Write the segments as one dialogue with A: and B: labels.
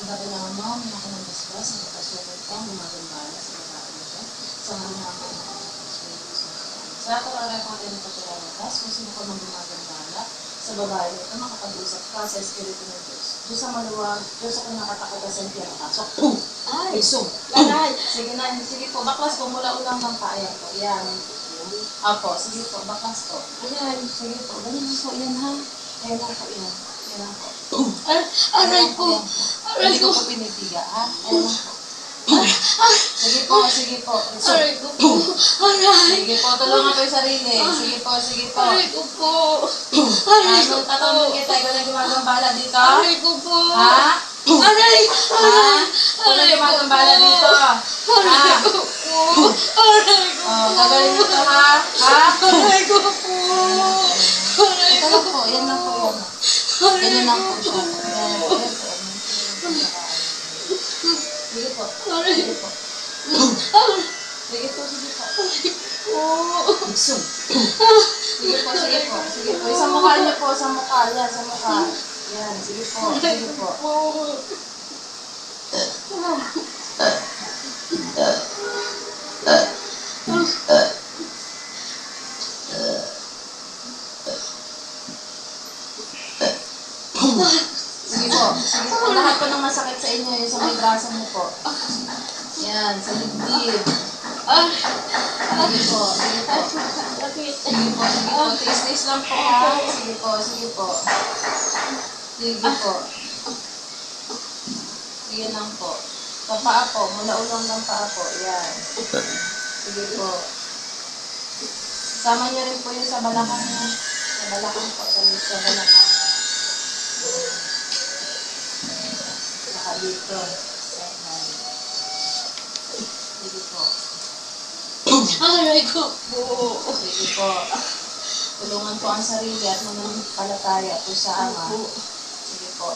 A: dati naman mo, nakanabasbas, nakasukot ka, gumagambala sa babae nito. Sa mga sa ako aray ko din ito pinalagas, kung sino ko nang gumagambala sa babae nito, makapag-usap ka sa Espiritu ng Diyos. Diyos sa maluwag, Diyos ako nakatakabasan kaya nakasok. Ay! Isog! Aray! Sige na, sige po, baklas ko mula ulang ng paayan ko. Yan. Apo, sige po, baklas ko. Ayan, sige po, ganyan po, yan ha. Ayan lang po, yan. Yan lang po.
B: Aray ko! Aray
A: Hindi ko
B: ko!
A: po pinipiga, ha? Ayan lang po. Sige po, sige po.
B: Aray ko po! Aray!
A: Sige po, tulungan ko yung sarili. Sige po, sige po.
B: Aray ko po! Aray ko
A: Ano,
B: po!
A: tatanong kita, ikaw na gumagambala dito?
B: Aray ko po!
A: Ha?
B: Aray!
A: Ha?
B: Aray!
A: Ikaw na gumagambala dito?
B: Aray ko po! Aray ko
A: Oh,
B: po!
A: gagawin mo ito, ha? Ha?
B: Aray ko po! Aray
A: Ito
B: ko
A: lang po, yan lang po yan. Ganyan lang po siya. Yan po, yan po. Sige po, sige po. Sige po, sige po. Iksong. Sige po, sige po, sige po. Sa mukha niyo po, sa mukha. Yan, sa mukha. Yan, sige po, sige po. Sige po, sige po. Lahat po ng masakit sa inyo, yung sa may braso mo po. Yan, sa dibdib. Sige po, sige po. Sige po, sige po. Tiis-tiis lang po ha. Sige po, sige po. Sige po. Sige lang po. Sa paa po, mula ulang ng paa po. Yan. Sige po. Sama niyo rin po yung sa balakang niyo. Sa balakang po, sa balakang. Saka dito. Sige po.
B: Aray ko po!
A: Sige po. Tulungan po ang sarili at mananampalataya po sa Ama. Sige po.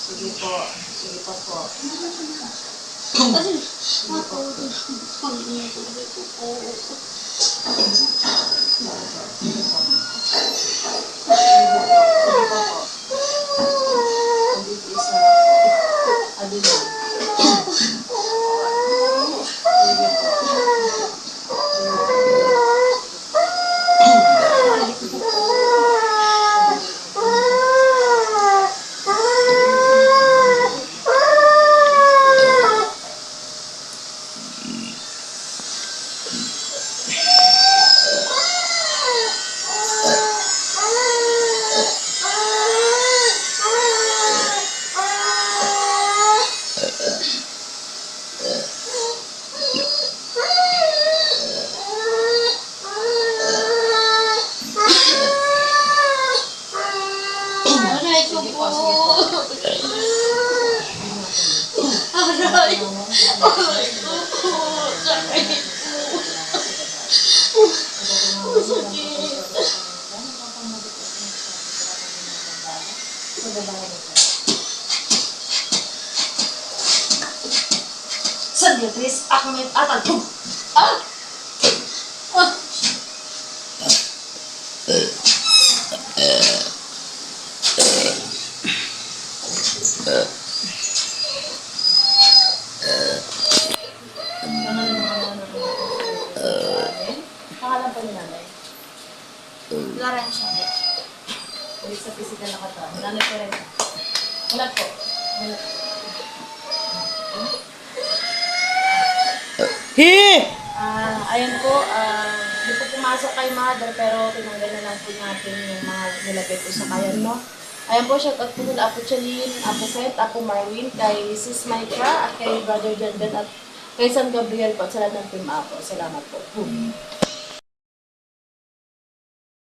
A: Sige po. Sige po po.
B: Aray!
A: Sige po.
B: Aray ko po!
A: Sige po. Sige po po. Pagtitiis na lang po. Adilan. Sige po.
B: Aray ko
A: Sige
B: po!
A: po, sige po.
B: Aray! Aray ko po! Aray ko! Masakit!
A: Sa Beatrice, Ahmed Atal. Ah!
B: Ah!
A: Pangalan pa ni nanay?
B: Larensia.
A: Ulit sa physical na katawan. Nanay ko rin. Ulat po. Ulat. Ayun po, hindi po pumasok kay mother pero tinanggal na lang po natin yung mga nilagay po sa kayan mo. Ayun po, shout out po nila Apo Chalin, Apo Seth, Apo Marwin, kay Sis Micah, at kay Brother Jandan, at kay San Gabriel po, sa lahat ng team Apo. Salamat po.